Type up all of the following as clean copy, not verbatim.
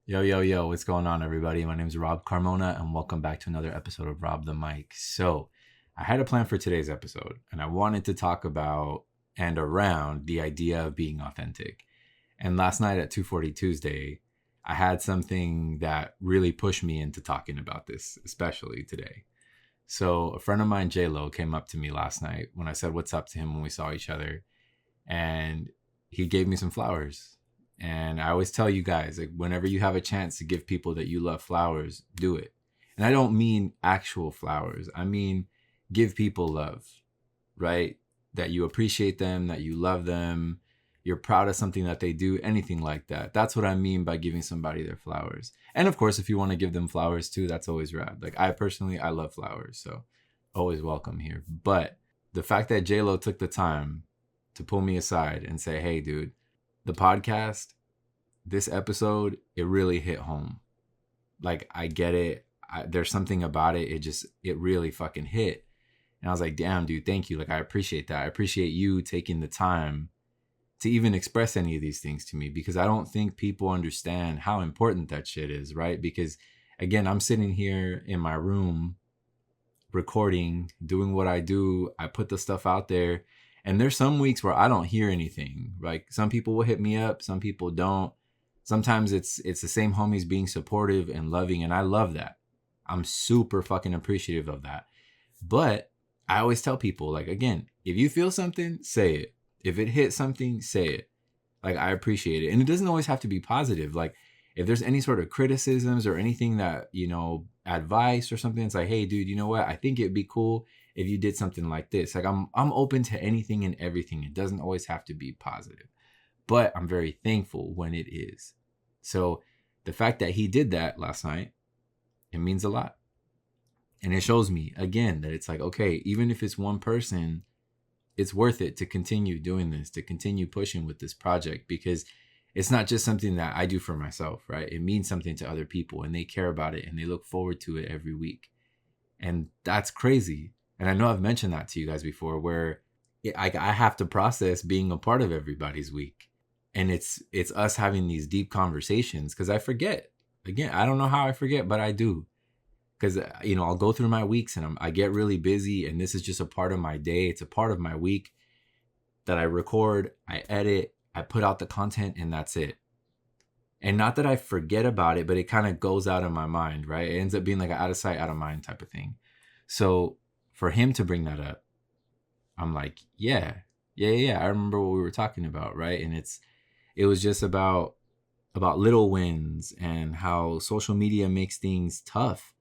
Yo, yo, yo, what's going on, everybody? My name is Rob Carmona, and welcome back to another episode of Rob the Mic. So, I had a plan for today's episode, and I wanted to talk about and around the idea of being authentic. And last night at 2:40 Tuesday, I had something that really pushed me into talking about this, especially today. So, a friend of mine, J Lo, came up to me last night when I said what's up to him when we saw each other, and he gave me some flowers. And I always tell you guys, like, whenever you have a chance to give people that you love flowers, do it. And I don't mean actual flowers. I mean give people love, right? That you appreciate them, that you love them, you're proud of something that they do, anything like that. That's what I mean by giving somebody their flowers. And of course, if you want to give them flowers too, that's always rad. Like, I personally, I love flowers, so always welcome here. But the fact that J-Lo took the time to pull me aside and say, hey, dude, the podcast, this episode, it really hit home. Like, I get it. There's something about it. It really fucking hit. And I was like, damn, dude, thank you. Like, I appreciate that. I appreciate you taking the time to even express any of these things to me, because I don't think people understand how important that shit is, right? Because again, I'm sitting here in my room recording, doing what I do. I put the stuff out there. And there's some weeks where I don't hear anything. Like, some people will hit me up, some people don't. Sometimes it's the same homies being supportive and loving, and I love that. I'm super fucking appreciative of that. But I always tell people, like, again, if you feel something, say it. If it hits something, say it. Like, I appreciate it. And it doesn't always have to be positive. Like, if there's any sort of criticisms or anything that, advice or something, it's like, hey, dude, you know what? I think it'd be cool if you did something like this. Like, I'm open to anything and everything. It doesn't always have to be positive, but I'm very thankful when it is. So the fact that he did that last night, it means a lot. And it shows me again that it's like, okay, even if it's one person, it's worth it to continue doing this, to continue pushing with this project, because it's not just something that I do for myself, right? It means something to other people, and they care about it, and they look forward to it every week. And that's crazy. And I know I've mentioned that to you guys before, where I have to process being a part of everybody's week. And it's us having these deep conversations, because I forget. Again, I don't know how I forget, but I do. Because, I'll go through my weeks, and I get really busy, and this is just a part of my day. It's a part of my week that I record, I edit, I put out the content, and that's it. And not that I forget about it, but it kind of goes out of my mind, right? It ends up being like an out of sight, out of mind type of thing. So for him to bring that up, I'm like, yeah. I remember what we were talking about, right? And it was just about little wins and how social media makes things tough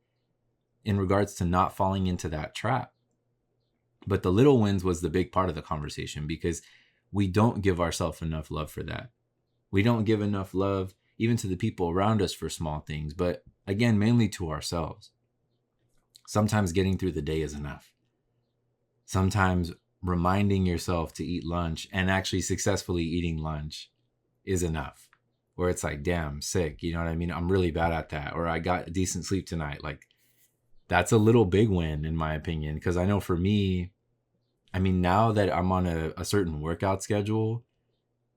in regards to not falling into that trap. But the little wins was the big part of the conversation, because we don't give ourselves enough love for that. We don't give enough love even to the people around us for small things, but again, mainly to ourselves. Sometimes getting through the day is enough. Sometimes reminding yourself to eat lunch and actually successfully eating lunch is enough. Where it's like, damn, sick, you know what I mean? I'm really bad at that. Or I got decent sleep tonight. Like, that's a little big win, in my opinion. Because I know for me, I mean, now that I'm on a certain workout schedule,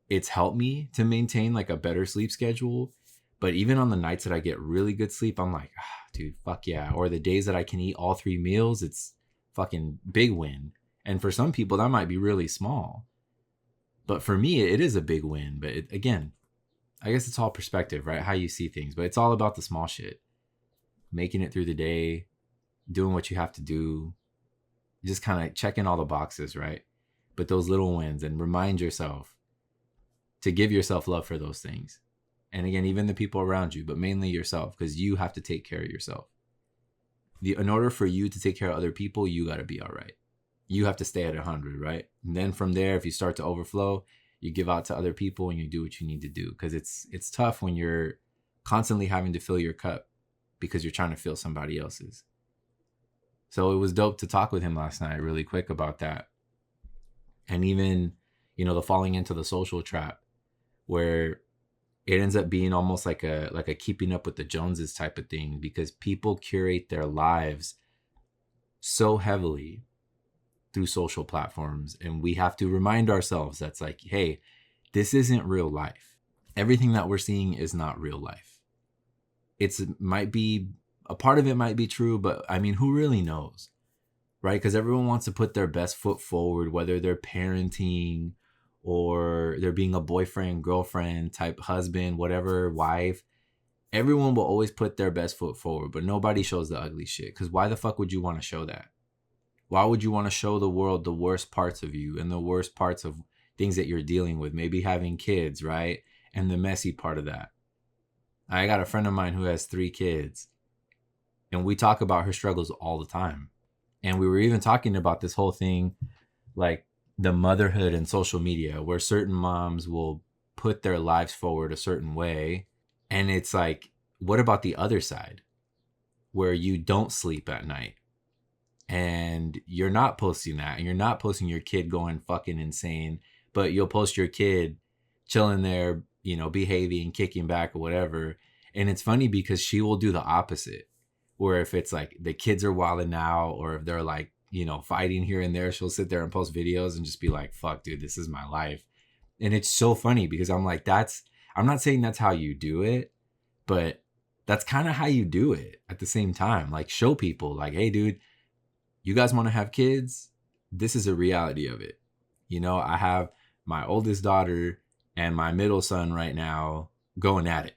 it's helped me to maintain like a better sleep schedule. But even on the nights that I get really good sleep, I'm like, dude, fuck yeah. Or the days that I can eat all 3 meals, it's fucking big win. And for some people, that might be really small. But for me, it is a big win. But again, I guess it's all perspective, right? How you see things. But it's all about the small shit. Making it through the day, doing what you have to do, just kind of checking all the boxes, right? But those little wins, and remind yourself to give yourself love for those things. And again, even the people around you, but mainly yourself, because you have to take care of yourself. In order for you to take care of other people, you got to be all right. You have to stay at 100, right? And then from there, if you start to overflow, you give out to other people and you do what you need to do. Because it's tough when you're constantly having to fill your cup because you're trying to fill somebody else's. So it was dope to talk with him last night really quick about that. And even, the falling into the social trap, where it ends up being almost like a keeping up with the Joneses type of thing, because people curate their lives so heavily through social platforms. And we have to remind ourselves that's like, hey, this isn't real life. Everything that we're seeing is not real life. it's might be a part of it might be true, but I mean, who really knows, right? Because everyone wants to put their best foot forward, whether they're parenting or they're being a boyfriend, girlfriend type husband, whatever, wife. Everyone will always put their best foot forward, but nobody shows the ugly shit. Because why the fuck would you want to show that? Why would you want to show the world the worst parts of you and the worst parts of things that you're dealing with? Maybe having kids, right? And the messy part of that. I got a friend of mine who has 3 kids, and we talk about her struggles all the time. And we were even talking about this whole thing, like the motherhood and social media, where certain moms will put their lives forward a certain way. And it's like, what about the other side where you don't sleep at night and you're not posting that, and you're not posting your kid going fucking insane, but you'll post your kid chilling there, behaving, kicking back or whatever. And it's funny because she will do the opposite, where if it's like the kids are wilding out, or if they're like, fighting here and there, she'll sit there and post videos and just be like, fuck, dude, this is my life. And it's so funny because I'm like, I'm not saying that's how you do it, but that's kind of how you do it at the same time. Like, show people like, hey, dude, you guys want to have kids? This is a reality of it. I have my oldest daughter and my middle son right now going at it.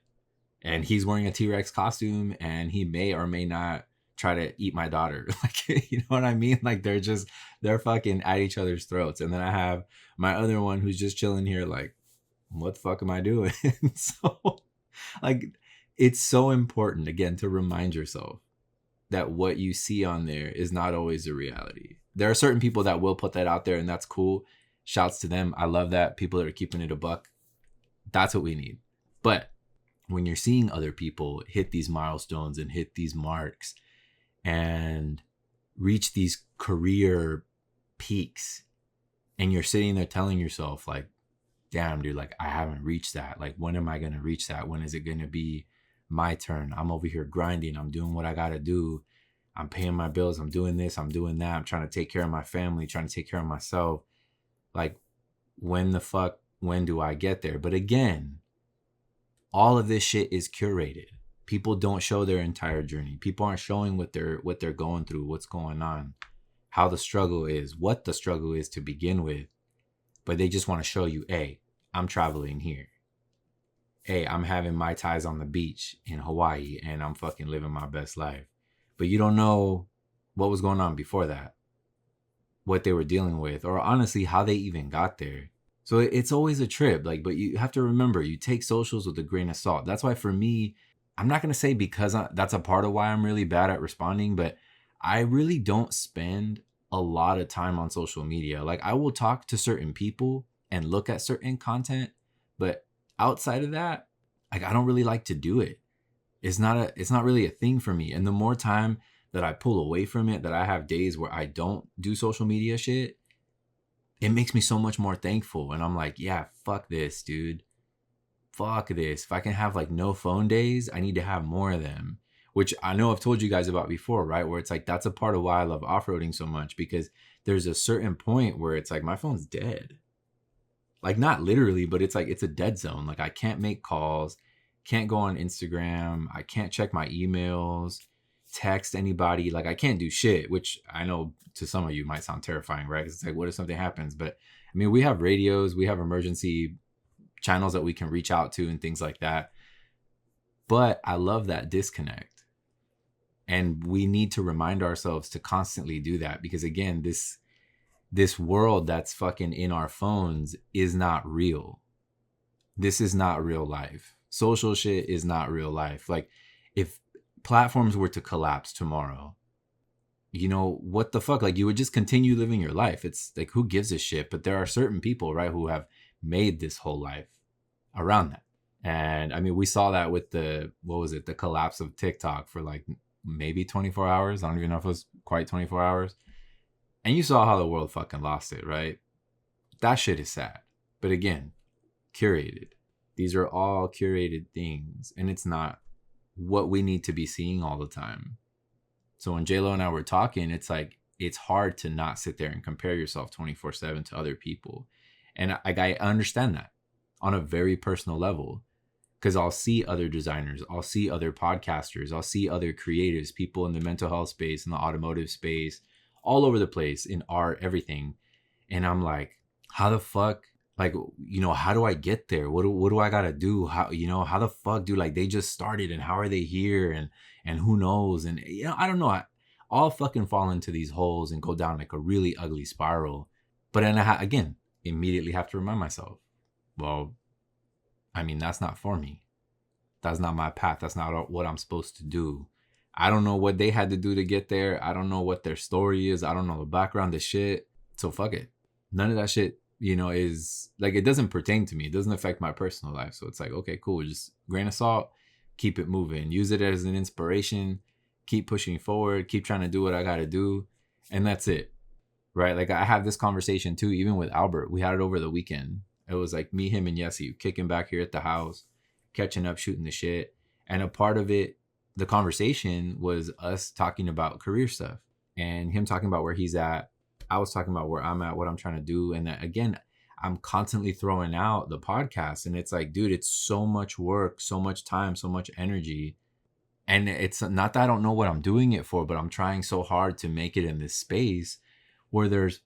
And he's wearing a T-Rex costume, and he may or may not try to eat my daughter. Like, you know what I mean? Like, they're fucking at each other's throats. And then I have my other one who's just chilling here like, what the fuck am I doing? So, like, it's so important, again, to remind yourself that what you see on there is not always a reality. There are certain people that will put that out there, and that's cool. Shouts to them. I love that. People that are keeping it a buck. That's what we need. But when you're seeing other people hit these milestones and hit these marks and reach these career peaks, and you're sitting there telling yourself like, damn, dude, like, I haven't reached that. Like, when am I going to reach that? When is it going to be my turn? I'm over here grinding. I'm doing what I got to do. I'm paying my bills. I'm doing this. I'm doing that. I'm trying to take care of my family, trying to take care of myself. Like, when do I get there? But again, all of this shit is curated. People don't show their entire journey. People aren't showing what they're going through, what's going on, how the struggle is, what the struggle is to begin with. But they just want to show you, hey, I'm traveling here. Hey, I'm having Mai Tais on the beach in Hawaii, and I'm fucking living my best life. But you don't know what was going on before that, what they were dealing with, or honestly, how they even got there. So it's always a trip, like, but you have to remember, you take socials with a grain of salt. That's why for me, I'm not going to say because that's a part of why I'm really bad at responding, but I really don't spend a lot of time on social media. Like, I will talk to certain people and look at certain content, but outside of that, like, I don't really like to do it. It's not really a thing for me. And the more time that I pull away from it, that I have days where I don't do social media shit, it makes me so much more thankful. And I'm like, yeah, fuck this, dude. Fuck this. If I can have like no phone days, I need to have more of them, which I know I've told you guys about before, right? Where it's like, that's a part of why I love off-roading so much, because there's a certain point where it's like, my phone's dead. Like, not literally, but it's like, it's a dead zone. Like, I can't make calls, can't go on Instagram. I can't check my emails, text anybody. Like, I can't do shit, which I know to some of you might sound terrifying, right? Because it's like, what if something happens? But I mean, we have radios, we have emergency channels that we can reach out to and things like that. But I love that disconnect. And we need to remind ourselves to constantly do that, because again, this world that's fucking in our phones is not real. This is not real life. Social shit is not real life. Like, if platforms were to collapse tomorrow, what the fuck? Like, you would just continue living your life. It's like, who gives a shit? But there are certain people, right, who have made this whole life around that. And I mean, we saw that with the collapse of TikTok for like maybe 24 hours. I don't even know if it was quite 24 hours. And you saw how the world fucking lost it, right? That shit is sad. But again, curated. These are all curated things. And it's not what we need to be seeing all the time. So when JLo and I were talking, it's like, it's hard to not sit there and compare yourself 24/7 to other people. And I understand that on a very personal level. Because I'll see other designers, I'll see other podcasters, I'll see other creatives, people in the mental health space, in the automotive space, all over the place, in art, everything. And I'm like, how the fuck, like, how do I get there? What do I gotta do? How the fuck do, like, they just started, and how are they here? And who knows? And I don't know. I'll fucking fall into these holes and go down like a really ugly spiral. But then again, immediately have to remind myself, well, I mean, that's not for me. That's not my path. That's not what I'm supposed to do. I don't know what they had to do to get there. I don't know what their story is. I don't know the background, the shit. So fuck it. None of that shit, is like, it doesn't pertain to me. It doesn't affect my personal life. So it's like, okay, cool. Just grain of salt, keep it moving. Use it as an inspiration. Keep pushing forward. Keep trying to do what I got to do. And that's it. Right? Like, I have this conversation too, even with Albert. We had it over the weekend. It was like me, him, and Yessie kicking back here at the house, catching up, shooting the shit. And a part of it, the conversation, was us talking about career stuff and him talking about where he's at. I was talking about where I'm at, what I'm trying to do. And that, again, I'm constantly throwing out the podcast. And it's like, dude, it's so much work, so much time, so much energy. And it's not that I don't know what I'm doing it for, but I'm trying so hard to make it in this space where there's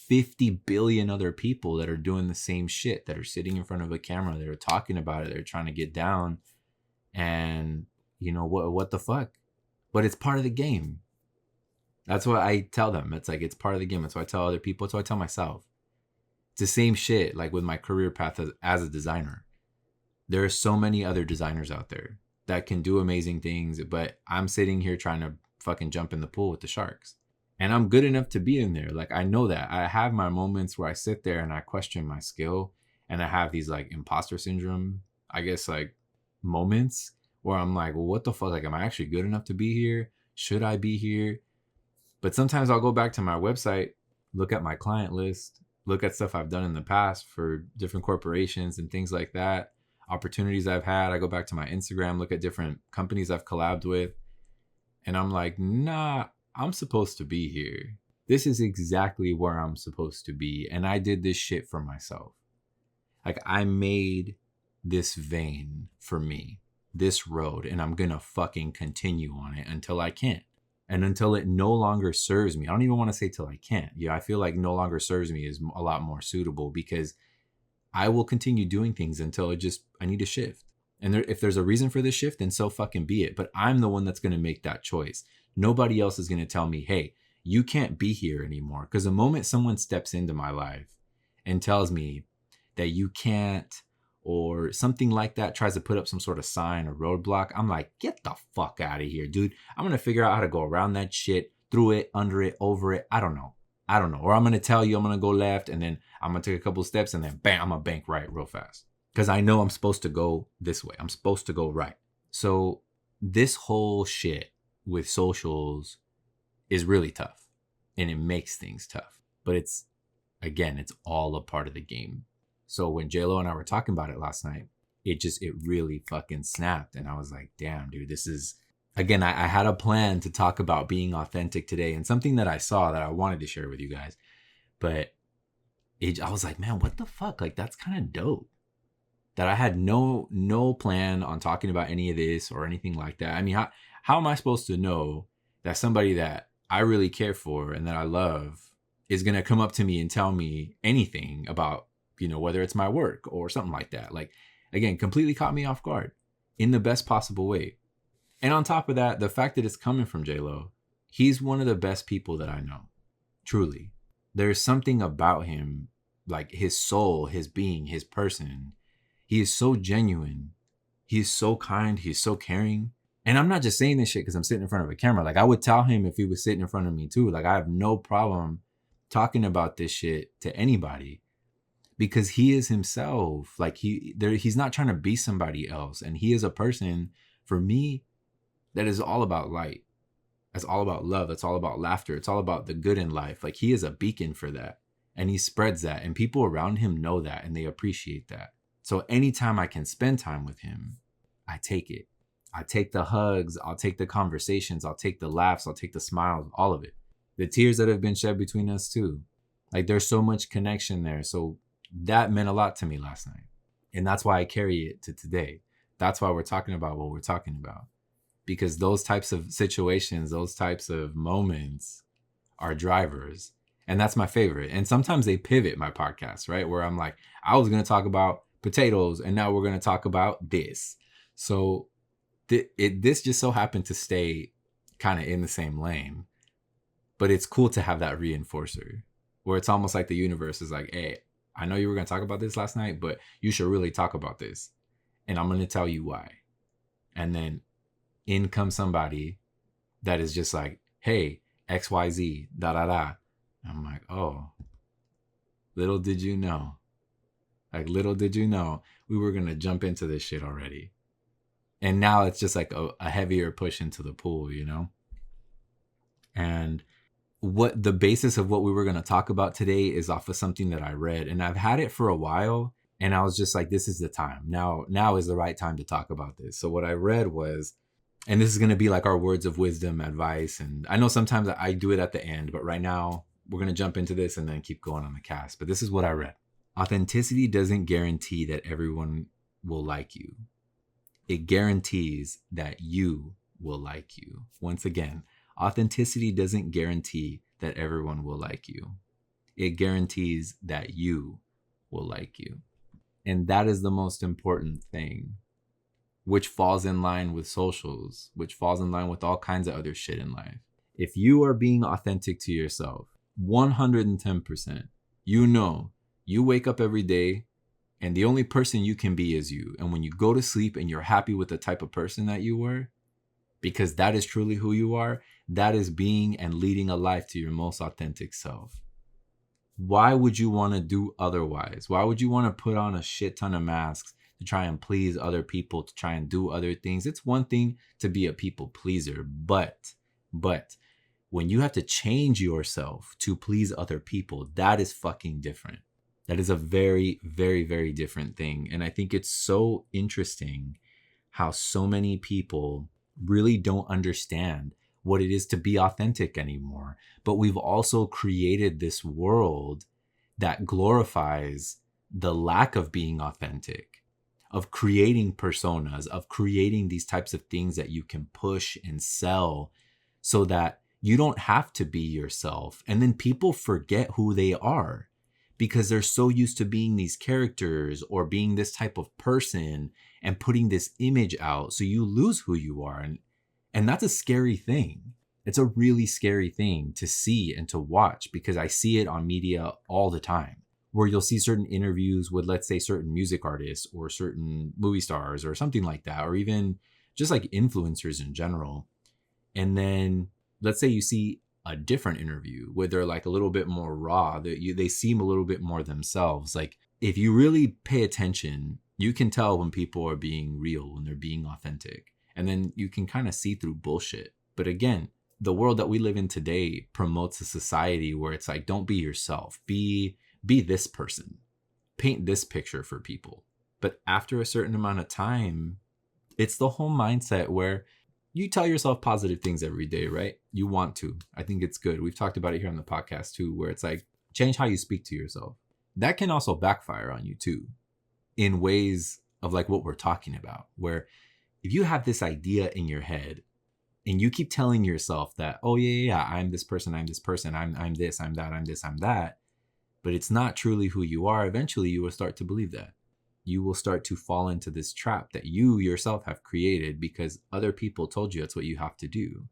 50 billion other people that are doing the same shit, that are sitting in front of a camera, that are talking about it, they're trying to get down. And what the fuck? But it's part of the game. That's what I tell them. It's like, it's part of the game. That's what I tell other people. That's what I tell myself. It's the same shit, like with my career path as a designer. There are so many other designers out there that can do amazing things, but I'm sitting here trying to fucking jump in the pool with the sharks. And I'm good enough to be in there. Like, I know that. I have my moments where I sit there and I question my skill, and I have these like imposter syndrome, I guess, like moments where I'm like, well, what the fuck? Like, am I actually good enough to be here? Should I be here? But sometimes I'll go back to my website, look at my client list, look at stuff I've done in the past for different corporations and things like that, opportunities I've had. I go back to my Instagram, look at different companies I've collabed with. And I'm like, nah, I'm supposed to be here. This is exactly where I'm supposed to be. And I did this shit for myself. Like, I made this vein for me, this road, and I'm going to fucking continue on it until I can't. And until it no longer serves me. I don't even want to say till I can't. I feel like no longer serves me is a lot more suitable, because I will continue doing things until I need to shift. And if there's a reason for this shift, then so fucking be it. But I'm the one that's going to make that choice. Nobody else is going to tell me, hey, you can't be here anymore. Because the moment someone steps into my life and tells me that you can't, or something like that, tries to put up some sort of sign or roadblock, I'm like, get the fuck out of here, dude. I'm going to figure out how to go around that shit, through it, under it, over it. I don't know. Or I'm going to tell you I'm going to go left, and then I'm going to take a couple steps, and then bam, I'm going to bank right real fast. Because I know I'm supposed to go this way. I'm supposed to go right. So this whole shit with socials is really tough, and it makes things tough. But it's all a part of the game. So when JLo and I were talking about it last night, it really fucking snapped. And I was like, damn, dude, this is, again, I had a plan to talk about being authentic today, and something that I saw that I wanted to share with you guys. But I was like, man, what the fuck? Like, that's kind of dope. That I had no plan on talking about any of this or anything like that. I mean, how am I supposed to know that somebody that I really care for and that I love is going to come up to me and tell me anything about, whether it's my work or something like that? Like, again, completely caught me off guard in the best possible way. And on top of that, the fact that it's coming from J-Lo, he's one of the best people that I know. Truly. There's something about him, like his soul, his being, his person. He is so genuine. He is so kind. He's so caring. And I'm not just saying this shit because I'm sitting in front of a camera. Like, I would tell him if he was sitting in front of me too. Like, I have no problem talking about this shit to anybody, because he is himself. Like, he's not trying to be somebody else. And he is a person, for me, that is all about light. That's all about love. That's all about laughter. It's all about the good in life. Like, he is a beacon for that. And he spreads that. And people around him know that, and they appreciate that. So anytime I can spend time with him, I take it. I take the hugs. I'll take the conversations. I'll take the laughs. I'll take the smiles, all of it. The tears that have been shed between us too. Like, there's so much connection there. So that meant a lot to me last night. And that's why I carry it to today. That's why we're talking about what we're talking about. Because those types of situations, those types of moments are drivers. And that's my favorite. And sometimes they pivot my podcast, right? Where I'm like, I was going to talk about potatoes and now we're going to talk about this. So this just so happened to stay kind of in the same lane. But it's cool to have that reinforcer where it's almost like the universe is like, hey, I know you were going to talk about this last night, but you should really talk about this. And I'm going to tell you why. And then in comes somebody that is just like, hey, XYZ, da da da. I'm like, oh, little did you know. Like, little did you know we were going to jump into this shit already. And now it's just like a heavier push into the pool, you know? And what the basis of what we were going to talk about today is off of something that I read. And I've had it for a while. And I was just like, this is the time. Now is the right time to talk about this. So what I read was, and this is going to be like our words of wisdom, advice. And I know sometimes I do it at the end, but right now we're going to jump into this and then keep going on the cast. But this is what I read. Authenticity doesn't guarantee that everyone will like you. It guarantees that you will like you. Once again, authenticity doesn't guarantee that everyone will like you. It guarantees that you will like you. And that is the most important thing, which falls in line with socials, which falls in line with all kinds of other shit in life. If you are being authentic to yourself, 110%, you wake up every day and the only person you can be is you. And when you go to sleep and you're happy with the type of person that you were, because that is truly who you are, that is being and leading a life to your most authentic self. Why would you want to do otherwise? Why would you want to put on a shit ton of masks to try and please other people, to try and do other things? It's one thing to be a people pleaser, but when you have to change yourself to please other people, that is fucking different. That is a very, very, very different thing. And I think it's so interesting how so many people really don't understand what it is to be authentic anymore. But we've also created this world that glorifies the lack of being authentic, of creating personas, of creating these types of things that you can push and sell so that you don't have to be yourself. And then people forget who they are because they're so used to being these characters or being this type of person and putting this image out. So you lose who you are. And that's a scary thing. It's a really scary thing to see and to watch because I see it on media all the time where you'll see certain interviews with, let's say, certain music artists or certain movie stars or something like that, or even just like influencers in general. And then let's say you see a different interview where they're like a little bit more raw, they seem a little bit more themselves. Like if you really pay attention, you can tell when people are being real, when they're being authentic. And then you can kind of see through bullshit. But again, the world that we live in today promotes a society where it's like, don't be yourself. Be this person. Paint this picture for people. But after a certain amount of time, it's the whole mindset where you tell yourself positive things every day, right? You want to. I think it's good. We've talked about it here on the podcast too, where it's like, change how you speak to yourself. That can also backfire on you too, in ways of like what we're talking about, where if you have this idea in your head and you keep telling yourself that, oh yeah, I'm this person, I'm this, I'm this, I'm that, I'm this, I'm that, but it's not truly who you are, eventually you will start to believe that. You will start to fall into this trap that you yourself have created because other people told you that's what you have to do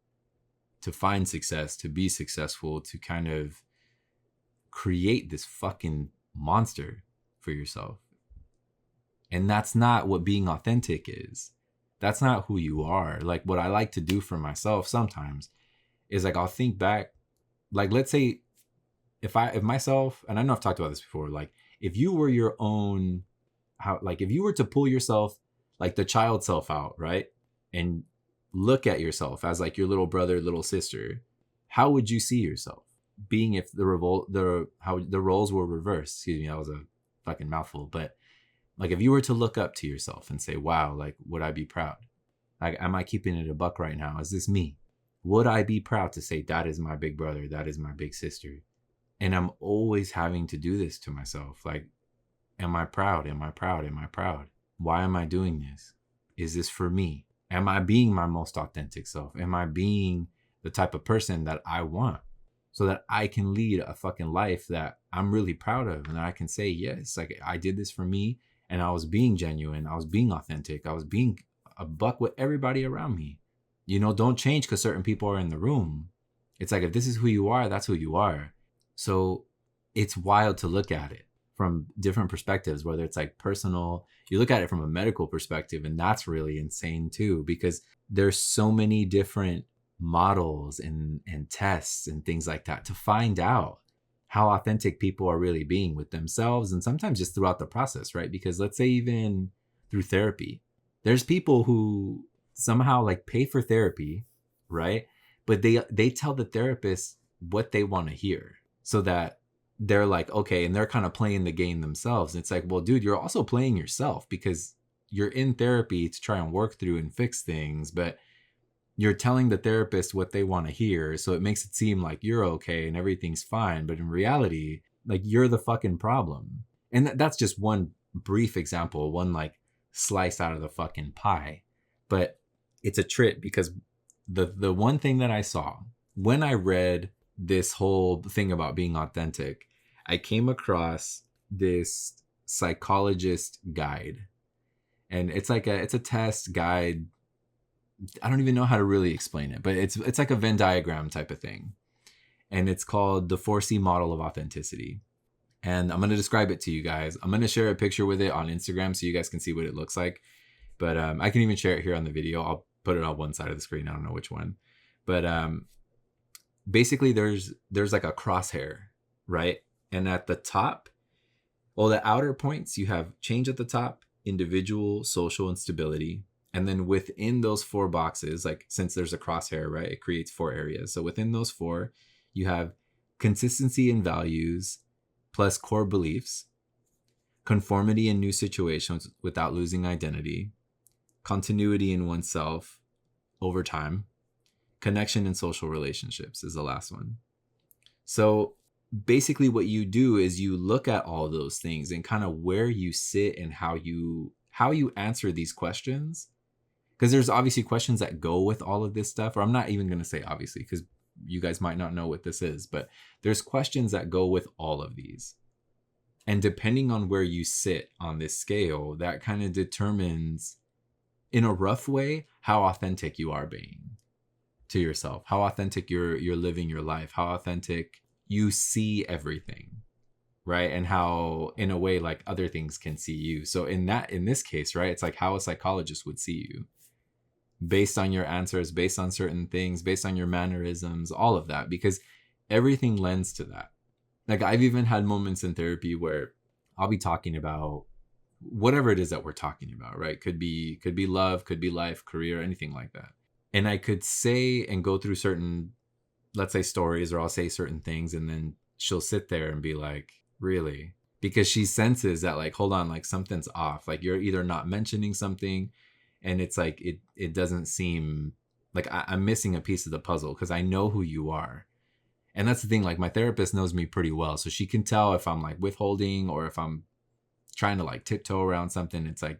to find success, to be successful, to kind of create this fucking monster for yourself. And that's not what being authentic is. That's not who you are. Like what I like to do for myself sometimes is like, I'll think back, like, let's say if myself, and I know I've talked about this before, like if you were your own, if you were to pull yourself, like the child self out, right? And look at yourself as like your little brother, little sister, how would you see yourself being if how the roles were reversed? Excuse me, that was a fucking mouthful. But like if you were to look up to yourself and say, wow, like would I be proud? Like, am I keeping it a buck right now? Is this me? Would I be proud to say that is my big brother, that is my big sister? And I'm always having to do this to myself. Like, am I proud? Am I proud? Am I proud? Why am I doing this? Is this for me? Am I being my most authentic self? Am I being the type of person that I want so that I can lead a fucking life that I'm really proud of and that I can say, yes, like I did this for me and I was being genuine. I was being authentic. I was being a buck with everybody around me. Don't change because certain people are in the room. It's like, if this is who you are, that's who you are. So it's wild to look at it from different perspectives, whether it's like personal, you look at it from a medical perspective, and that's really insane too, because there's so many different models and tests and things like that to find out how authentic people are really being with themselves, and sometimes just throughout the process, right? Because let's say even through therapy, there's people who somehow like pay for therapy, right? But they tell the therapist what they want to hear, so that they're like, okay, and they're kind of playing the game themselves. And it's like, well, dude, you're also playing yourself, because you're in therapy to try and work through and fix things, but you're telling the therapist what they want to hear. So it makes it seem like you're okay and everything's fine. But in reality, like, you're the fucking problem. And that's just one brief example, one like slice out of the fucking pie. But it's a trip, because the one thing that I saw when I read this whole thing about being authentic, I came across this psychologist guide, and it's a test guide. I don't even know how to really explain it, but it's like a Venn diagram type of thing, and it's called the 4C model of authenticity. And I'm going to describe it to you guys. I'm going to share a picture with it on Instagram so you guys can see what it looks like. But I can even share it here on the video. I'll put it on one side of the screen. I don't know which one. But basically there's like a crosshair, right? And at the top, well, the outer points, you have change at the top, individual, social, and stability. And then within those 4 boxes, like, since there's a crosshair, right, it creates 4 areas. So within those 4, you have consistency in values plus core beliefs, conformity in new situations without losing identity, continuity in oneself over time, connection in social relationships is the last one. So basically what you do is you look at all those things and kind of where you sit and how you answer these questions. Because there's obviously questions that go with all of this stuff, or I'm not even going to say obviously, because you guys might not know what this is, but there's questions that go with all of these. And depending on where you sit on this scale, that kind of determines, in a rough way, how authentic you are being to yourself, how authentic you're living your life, how authentic you see everything, right? And how, in a way, like, other things can see you. So in this case, right, it's like how a psychologist would see you, based on your answers, based on certain things, based on your mannerisms, all of that, because everything lends to that. Like, I've even had moments in therapy where I'll be talking about whatever it is that we're talking about, right? Could be love, could be life, career, anything like that. And I could say and go through certain, let's say, stories, or I'll say certain things, and then she'll sit there and be like, really? Because she senses that, like, hold on, like, something's off. Like, you're either not mentioning something, and it's like, it doesn't seem like I'm missing a piece of the puzzle, because I know who you are. And that's the thing, like, my therapist knows me pretty well, so she can tell if I'm like withholding or if I'm trying to like tiptoe around something. It's like,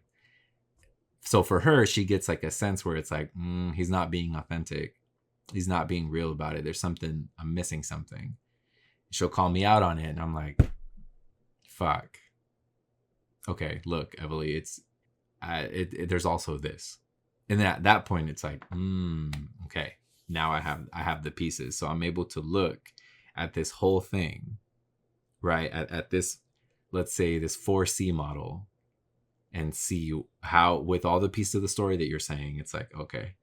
so for her, she gets like a sense where it's like, he's not being authentic, he's not being real about it, there's something, I'm missing something. She'll call me out on it, and I'm like, fuck, okay, look, Emily, it's there's also this. And then at that point, it's like, okay, now I have the pieces, so I'm able to look at this whole thing, right, at this, let's say, this 4C model, and see how, with all the pieces of the story that you're saying, it's like, okay,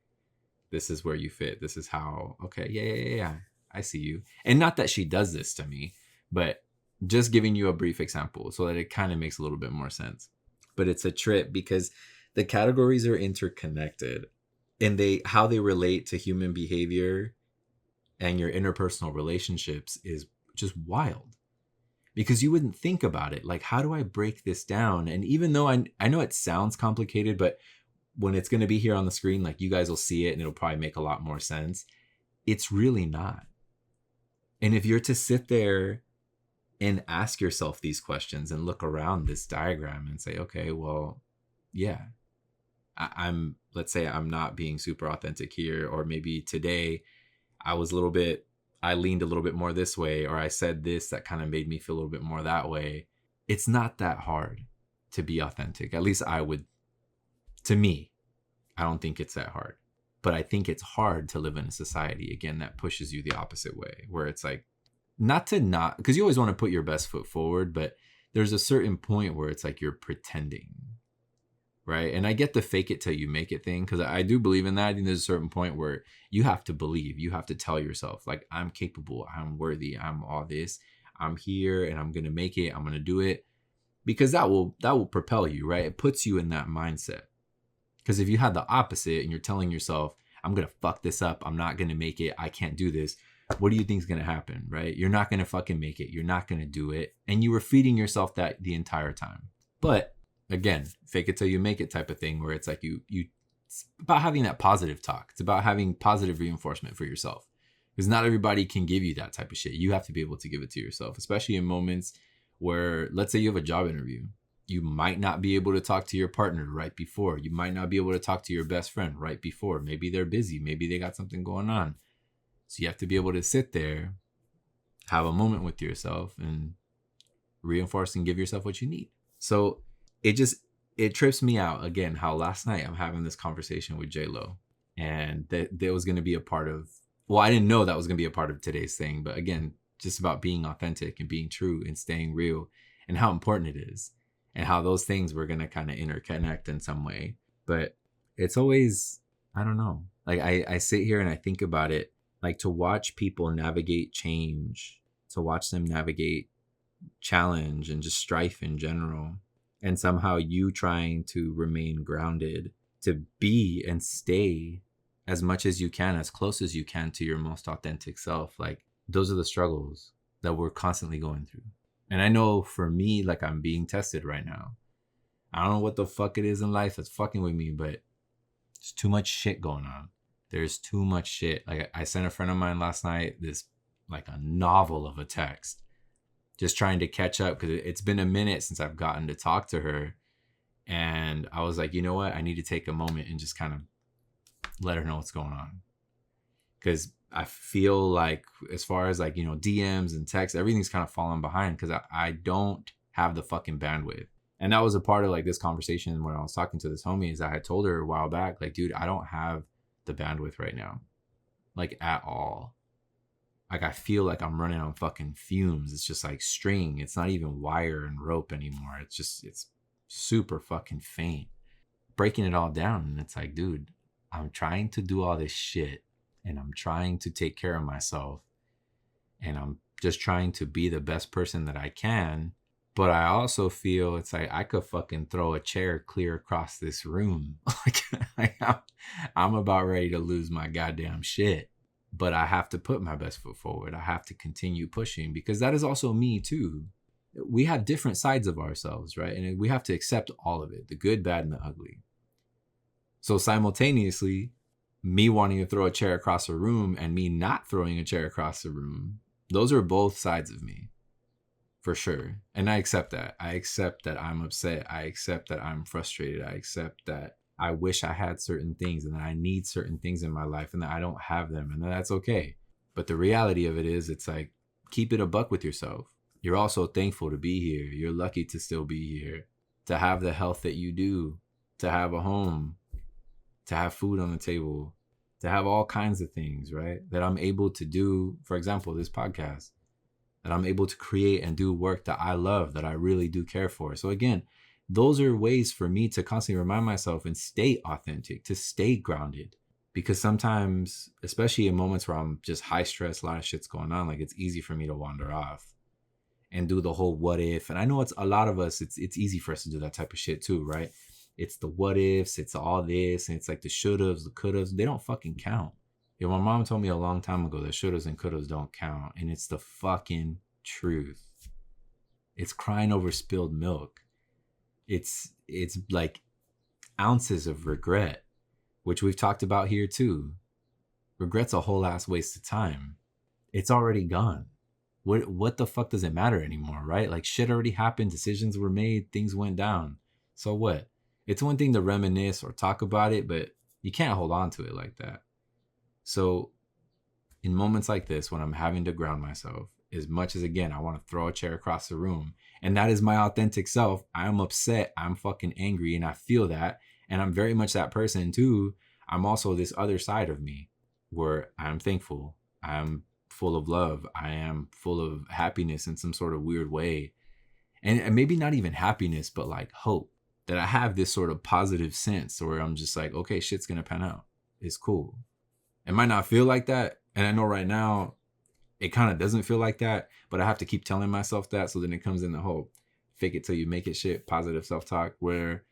this is where you fit, this is how, okay, yeah, I see you. And not that she does this to me, but just giving you a brief example so that it kind of makes a little bit more sense. But it's a trip, because the categories are interconnected, and how they relate to human behavior and your interpersonal relationships is just wild, because you wouldn't think about it. Like, how do I break this down? And even though I know it sounds complicated, but when it's going to be here on the screen, like, you guys will see it and it'll probably make a lot more sense. It's really not. And if you're to sit there and ask yourself these questions and look around this diagram and say, okay, well, yeah, let's say I'm not being super authentic here, or maybe today I leaned a little bit more this way, or I said this that kind of made me feel a little bit more that way. It's not that hard to be authentic. At least to me, I don't think it's that hard. But I think it's hard to live in a society, again, that pushes you the opposite way, where it's like, because you always want to put your best foot forward, but there's a certain point where it's like you're pretending, right? And I get the fake it till you make it thing, because I do believe in that. I think there's a certain point where you have to believe, you have to tell yourself, like, I'm capable, I'm worthy, I'm all this, I'm here, and I'm going to make it, I'm going to do it, because that will propel you, right? It puts you in that mindset. Because if you had the opposite and you're telling yourself, I'm going to fuck this up, I'm not going to make it, I can't do this, what do you think is going to happen, right? You're not going to fucking make it. You're not going to do it. And you were feeding yourself that the entire time. But again, fake it till you make it type of thing, where it's like it's about having that positive talk. It's about having positive reinforcement for yourself. Because not everybody can give you that type of shit. You have to be able to give it to yourself, especially in moments where, let's say you have a job interview. You might not be able to talk to your partner right before. You might not be able to talk to your best friend right before. Maybe they're busy. Maybe they got something going on. So you have to be able to sit there, have a moment with yourself, and reinforce and give yourself what you need. So it trips me out, again, how last night I'm having this conversation with J-Lo, and that was going to be a part of, well, I didn't know that was going to be a part of today's thing, but again, just about being authentic and being true and staying real, and how important it is, and how those things were going to kind of interconnect in some way. But it's always, I don't know, like I sit here and I think about it, like, to watch people navigate change, to watch them navigate challenge and just strife in general, and somehow you trying to remain grounded, to be and stay as much as you can, as close as you can to your most authentic self. Like, those are the struggles that we're constantly going through. And I know for me, like, I'm being tested right now. I don't know what the fuck it is in life that's fucking with me, but there's too much shit going on. There's too much shit. Like, I sent a friend of mine last night this, like, a novel of a text, just trying to catch up, because it's been a minute since I've gotten to talk to her. And I was like, you know what? I need to take a moment and just kind of let her know what's going on. Because I feel like, as far as, like, you know, DMs and texts, everything's kind of falling behind, because I don't have the fucking bandwidth. And that was a part of, like, this conversation when I was talking to this homie, is I had told her a while back, like, dude, I don't have the bandwidth right now, like, at all. Like, I feel like I'm running on fucking fumes. It's just like string. It's not even wire and rope anymore. It's super fucking faint. Breaking it all down, and it's like, dude, I'm trying to do all this shit, and I'm trying to take care of myself, and I'm just trying to be the best person that I can. But I also feel it's like I could fucking throw a chair clear across this room. Like, I'm about ready to lose my goddamn shit. But I have to put my best foot forward. I have to continue pushing, because that is also me too. We have different sides of ourselves, right? And we have to accept all of it, the good, bad, and the ugly. So simultaneously, me wanting to throw a chair across a room and me not throwing a chair across the room, those are both sides of me. For sure. And I accept that. I accept that I'm upset. I accept that I'm frustrated. I accept that I wish I had certain things, and that I need certain things in my life, and that I don't have them, and that's okay. But the reality of it is, it's like, keep it a buck with yourself. You're also thankful to be here. You're lucky to still be here, to have the health that you do, to have a home, to have food on the table, to have all kinds of things, right? That I'm able to do, for example, this podcast, that I'm able to create and do work that I love, that I really do care for. So again, those are ways for me to constantly remind myself and stay authentic, to stay grounded. Because sometimes, especially in moments where I'm just high stress, a lot of shit's going on, like, it's easy for me to wander off and do the whole what if. And I know it's a lot of us, it's easy for us to do that type of shit too, right? It's the what ifs, it's all this, and it's like the shouldas, the couldas, they don't fucking count. You know, my mom told me a long time ago that shouldas and couldas don't count, and it's the fucking truth. It's crying over spilled milk. It's like ounces of regret, which we've talked about here too. Regret's a whole ass waste of time. It's already gone. What the fuck does it matter anymore, right? Like, shit already happened, decisions were made, things went down. So what? It's one thing to reminisce or talk about it, but you can't hold on to it like that. So in moments like this, when I'm having to ground myself, as much as again, I want to throw a chair across the room, and that is my authentic self. I'm upset, I'm fucking angry, and I feel that. And I'm very much that person too. I'm also this other side of me where I'm thankful. I'm full of love. I am full of happiness in some sort of weird way. And maybe not even happiness, but like hope, that I have this sort of positive sense where I'm just like, okay, shit's going to pan out. It's cool. It might not feel like that. And I know right now it kind of doesn't feel like that, but I have to keep telling myself that. So then it comes in the whole fake it till you make it shit, positive self-talk, where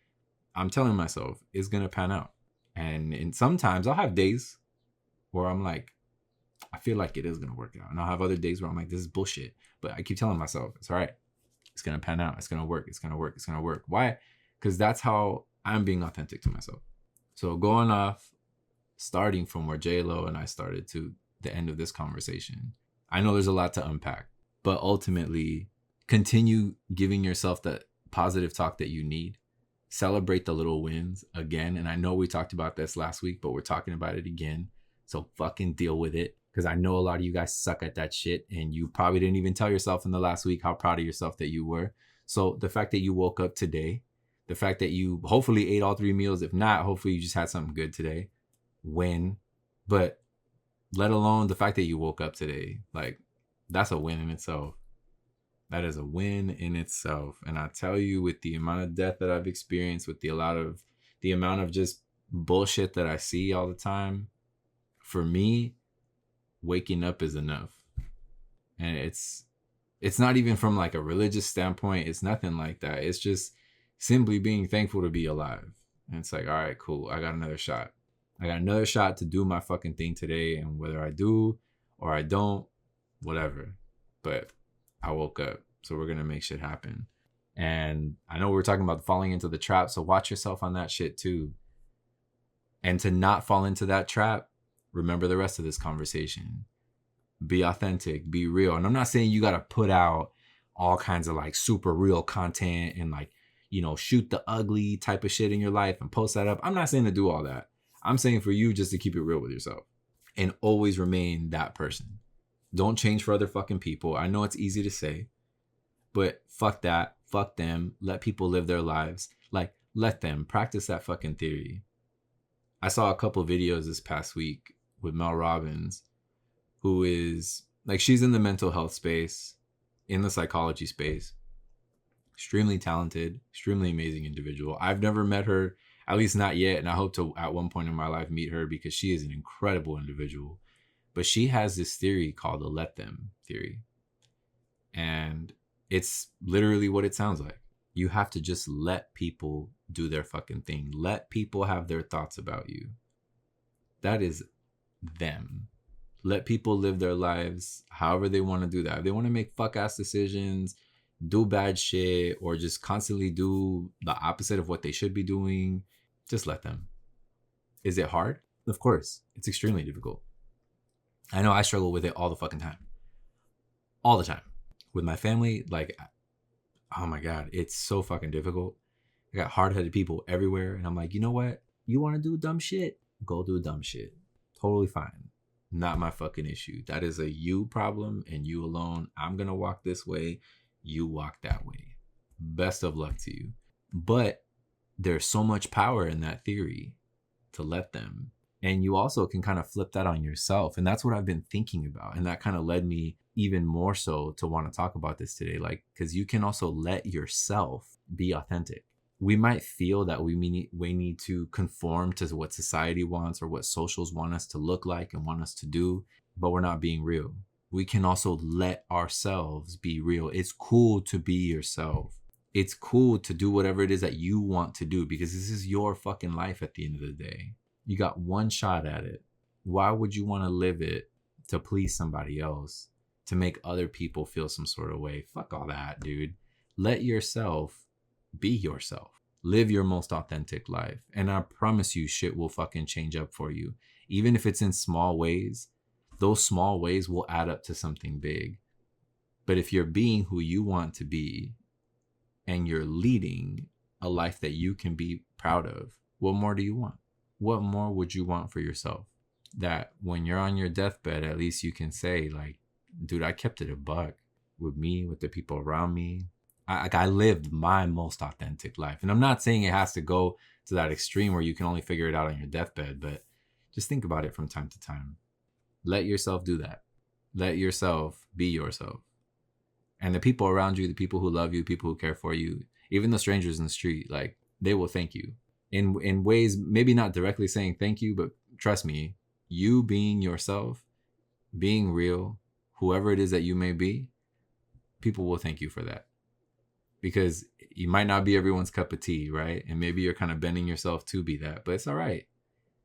I'm telling myself it's going to pan out. And sometimes I'll have days where I'm like, I feel like it is going to work out. And I'll have other days where I'm like, this is bullshit. But I keep telling myself, it's all right. It's going to pan out. It's going to work. It's going to work. It's going to work. Why? Because that's how I'm being authentic to myself. So going off, starting from where J-Lo and I started to the end of this conversation, I know there's a lot to unpack, but ultimately continue giving yourself that positive talk that you need. Celebrate the little wins again. And I know we talked about this last week, but we're talking about it again. So fucking deal with it. Because I know a lot of you guys suck at that shit. And you probably didn't even tell yourself in the last week how proud of yourself that you were. So the fact that you woke up today, the fact that you hopefully ate all 3 meals. If not, hopefully you just had something good today. Win. But let alone the fact that you woke up today, like that's a win in itself. That is a win in itself. And I tell you, with the amount of death that I've experienced, with the amount of just bullshit that I see all the time, for me, waking up is enough. And it's not even from like a religious standpoint. It's nothing like that. It's just simply being thankful to be alive. And it's like, all right, cool. I got another shot. I got another shot to do my fucking thing today. And whether I do or I don't, whatever. But I woke up. So we're going to make shit happen. And I know we're talking about falling into the trap. So watch yourself on that shit too. And to not fall into that trap, remember the rest of this conversation. Be authentic, be real. And I'm not saying you got to put out all kinds of like super real content and like, you know, shoot the ugly type of shit in your life and post that up. I'm not saying to do all that. I'm saying for you just to keep it real with yourself and always remain that person. Don't change for other fucking people. I know it's easy to say, but fuck that. Fuck them. Let people live their lives. Like, let them practice that fucking theory. I saw a couple videos this past week with Mel Robbins, who is like, she's in the mental health space, in the psychology space. Extremely talented, extremely amazing individual. I've never met her, at least not yet. And I hope to at one point in my life meet her because she is an incredible individual. But she has this theory called the let them theory. And it's literally what it sounds like. You have to just let people do their fucking thing. Let people have their thoughts about you. That is them. Let people live their lives however they want to do that. If they want to make fuck ass decisions, do bad shit, or just constantly do the opposite of what they should be doing, just let them. Is it hard? Of course. It's extremely difficult. I know I struggle with it all the fucking time. All the time. With my family, like, oh my God, it's so fucking difficult. I got hard-headed people everywhere. And I'm like, you know what? You want to do dumb shit? Go do dumb shit. Totally fine. Not my fucking issue. That is a you problem and you alone. I'm going to walk this way. You walk that way. Best of luck to you. But there's so much power in that theory to let them. And you also can kind of flip that on yourself. And that's what I've been thinking about. And that kind of led me even more so to want to talk about this today. Like, because you can also let yourself be authentic. We might feel that we need to conform to what society wants or what socials want us to look like and want us to do, but we're not being real. We can also let ourselves be real. It's cool to be yourself. It's cool to do whatever it is that you want to do because this is your fucking life at the end of the day. You got one shot at it. Why would you want to live it to please somebody else, to make other people feel some sort of way? Fuck all that, dude. Let yourself be yourself. Live your most authentic life. And I promise you, shit will fucking change up for you. Even if it's in small ways, those small ways will add up to something big. But if you're being who you want to be and you're leading a life that you can be proud of, what more do you want? What more would you want for yourself? That when you're on your deathbed, at least you can say, like, dude, I kept it a buck with me, with the people around me. I lived my most authentic life. And I'm not saying it has to go to that extreme where you can only figure it out on your deathbed, but just think about it from time to time. Let yourself do that. Let yourself be yourself. And the people around you, the people who love you, people who care for you, even the strangers in the street, like, they will thank you in ways, maybe not directly saying thank you, but trust me, you being yourself, being real, whoever it is that you may be, people will thank you for that. Because you might not be everyone's cup of tea, right? And maybe you're kind of bending yourself to be that, but it's all right.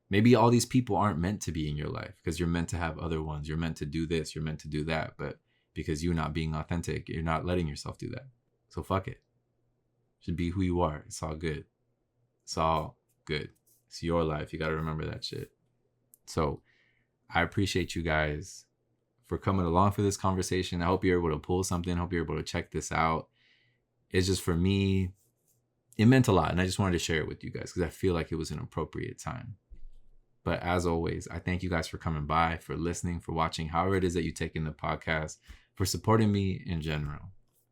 Maybe all these people aren't meant to be in your life because you're meant to have other ones. You're meant to do this. You're meant to do that. But because you're not being authentic, you're not letting yourself do that. So fuck it. Should be who you are. It's all good. It's all good. It's your life. You got to remember that shit. So I appreciate you guys for coming along for this conversation. I hope you're able to pull something. I hope you're able to check this out. It's just, for me, it meant a lot. And I just wanted to share it with you guys because I feel like it was an appropriate time. But as always, I thank you guys for coming by, for listening, for watching, however it is that you take in the podcast, for supporting me in general.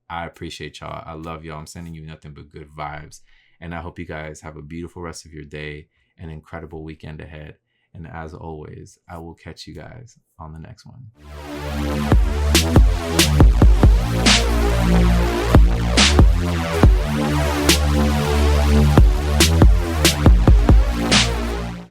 I appreciate y'all. I love y'all. I'm sending you nothing but good vibes. And I hope you guys have a beautiful rest of your day, an incredible weekend ahead. And as always, I will catch you guys on the next one.